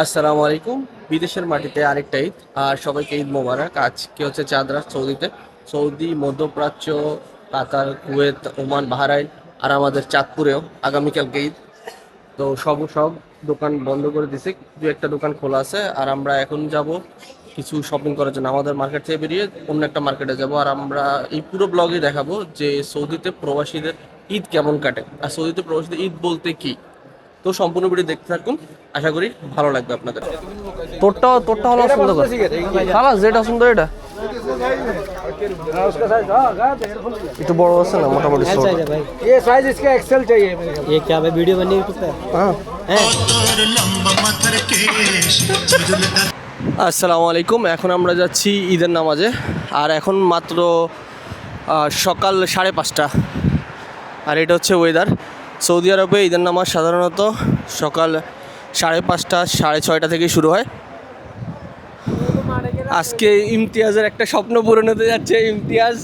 আসসালামু আলাইকুম। বিদেশের মাটিতে আরেকটা ঈদ, আর সবাইকে ঈদ মোবারক। আজকে হচ্ছে চাঁদ রাত সৌদিতে। সৌদি, মধ্যপ্রাচ্য, কাতার, কুয়েত, ওমান, বাহরাইন, আর আমাদের চাঁদপুরেও আগামীকালকে ঈদ। তো সব দোকান বন্ধ করে দিছে, দু একটা দোকান খোলা আছে। আর আমরা এখন যাব কিছু শপিং করার জন্য। আমাদের মার্কেট থেকে বেরিয়ে অন্য একটা মার্কেটে যাব। আর আমরা এই পুরো ব্লগে দেখাবো যে সৌদিতে প্রবাসীদের ঈদ কেমন কাটে, আর সৌদিতে প্রবাসীদের ঈদ বলতে কি। তো সম্পূর্ণ ভিডিও দেখতে থাকুন, আশা করি ভালো লাগবে আপনাদের। তোরটা হলো সুন্দর করে খালাস, যেটা সুন্দর এটা একটু বড় আছে না, মোটামুটি ছোট। चाहिए भाई। ये साइज इसका एक्सेल चाहिए मेरे ख्याल ये क्या भाई वीडियो बनी यूट्यूब पे হ্যাঁ। हैं আসসালামু আলাইকুম। এখন আমরা যাচ্ছি ঈদের নামাজে। আর এখন মাত্র সকাল 5:30। আর এটা হচ্ছে ওয়েদার। সৌদি আরবে ঈদের নামাজ সাধারণত সকাল 5:30 6:30 থেকেই শুরু হয়। আজকে ইমতিয়াজের একটা স্বপ্ন পূরণ হতে যাচ্ছে। ইমতিয়াজ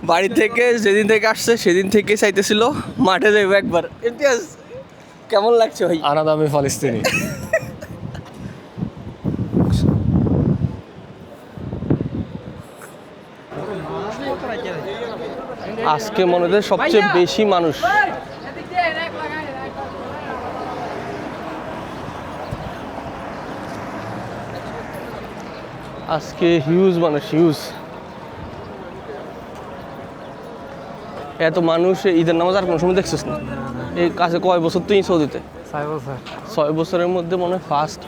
বাড়ি থেকে যেদিন থেকে আসছে সেদিন থেকে চাইতেছিল মাঠে যাইব একবার। ইমতিয়াজ, কেমন লাগছে ভাই? আনাদ, আমি ফলিস্তিনি। আজকে মনে হয় সবচেয়ে বেশি মানুষ। আজকে হিউজ মানুষ, হিউজ। এত মানুষ ঈদের নামাজ আর কোনো সময় দেখছিস না। এই কাছে কয় বছর তুই সৌদিতে? 6 বছরের মধ্যে মনে হয় ফার্স্ট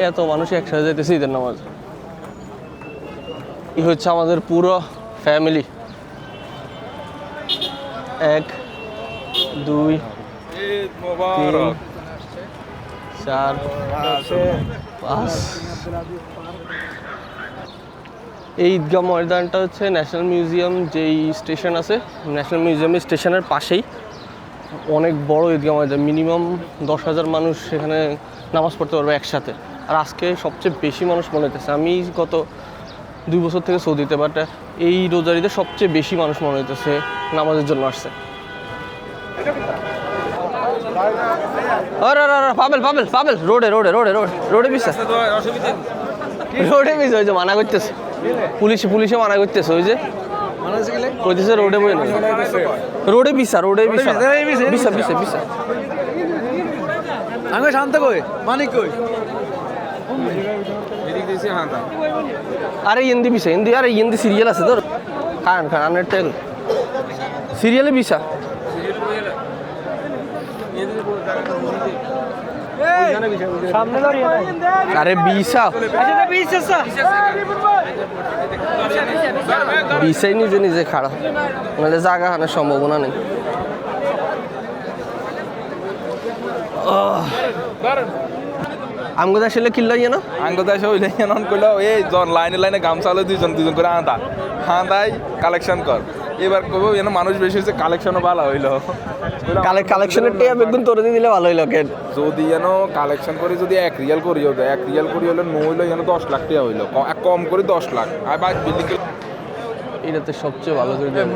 এত মানুষ একসাথে যাইতেছে ঈদের নামাজ। এই হচ্ছে আমাদের পুরো ফ্যামিলি। 1 2 3 4 5। এই ঈদগাহ ময়দানটা হচ্ছে ন্যাশনাল মিউজিয়াম যেই স্টেশন আছে, ন্যাশনাল মিউজিয়ামের স্টেশনের পাশেই অনেক বড় ঈদগাহ ময়দান। মিনিমাম 10,000 মানুষ সেখানে নামাজ পড়তে পারবে একসাথে। আর আজকে সবচেয়ে বেশি মানুষ মনে হইতেছে। আমি গত 2 বছর থেকে সৌদিতে, বাট এই রোজার ঈদে সবচেয়ে বেশি মানুষ মনে হইতেছে নামাজের জন্য আসছে। পাবেল পাবেল পাবেল রোডে রোডে রোডে রোড রোডে পিছা রোডে পিছা ওই যে মানা করতেছে পুলিশে মানা করতেছে। ওই যে কইতেছে রোডে বই না, রোডে পিছা পিছা পিছা পিছা। আমি শান্ত কই মানিক কই আরে হিন্দি পিছা হিন্দি, আরে হিন্দি সিরিয়াল আছে তোর। খান আনের টেল সিরিয়ালে পিছা। আরে বিশা বিশাই নিজে নিজে খাড়া, নাহলে জায়গা হানার সম্ভাবনা নেই। আমগো আসলে কিল্লাই না আঙ্গদাসে হইলে এমন কইলো এই জন লাইনে গামছা হলো দুজন করে হাঁদাই কালেকশন কর। এবার কব যেন মানুষ বেশি হয়েছে, কালেকশনও ভালো হইলো। কালেকশনের টেপ একদম তোরে দিয়ে দিলে ভালো হইলো। কেন যদি যেন কালেকশন করি, যদি 1 রিয়াল করিও দেয়, 1 রিয়াল করি হলে নো হইলো যেন 10 লাখ টাকা হইলো, কম করে 10 লাখ। আর বাদ বিল্ডিং এটাতে সবচেয়ে ভালো করে দেবে।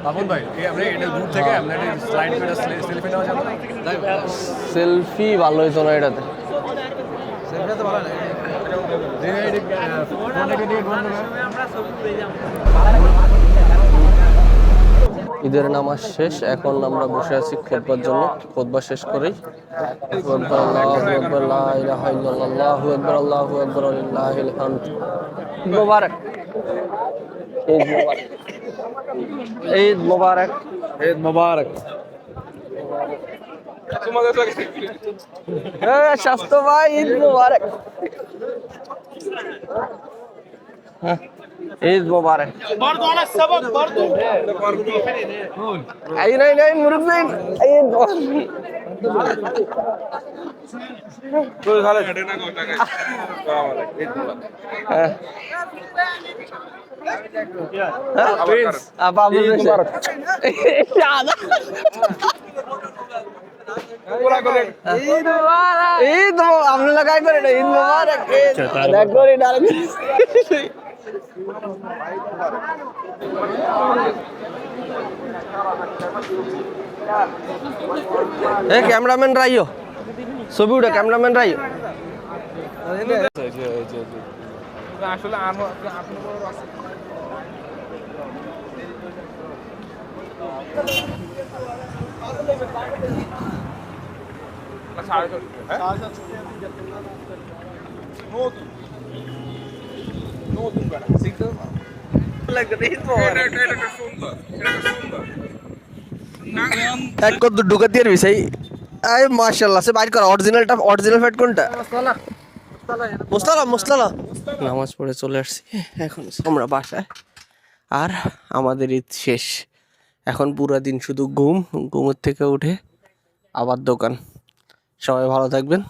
বাবুল ভাই, আমরা এটা দূর থেকে আমরা এটা স্লাইড করে সেলফি নেওয়া যাবে। সেলফি ভালো হইতো না এটাতে। সেটা তো ভালো না ঈদের নামাজ শেষ, এখন আমরা বসে আছি খুতবার জন্য। খুতবা শেষ করেই মোবারক, ঈদ মোবারক, ঈদ মোবারক। স্বাস্থ্য ভাই, ঈদ মোবারক, ঈদ মোবারক। এই নাই মুরব্বি, ঈদ ঈদ আপনি লাগাই করে না, ঈদ মোবারক। দেখ করি ক্যামেরাম্যান রাইও ছবি উঠে, ক্যামেরাম্যান রাইও। আসলে ফ্যাট কত ঢুকাতে পারবি সেই আই মাশাআল্লাহ সে বাইর করা অরিজিনাল ফ্যাট কোনটা মুস্তালা নামাজ পড়ে চলে আসছি এখন আমরা বাসায় আর আমাদের ঈদ শেষ এখন পুরো দিন শুধু ঘুমের থেকে উঠে আবার দোকান সবাই ভালো থাকবেন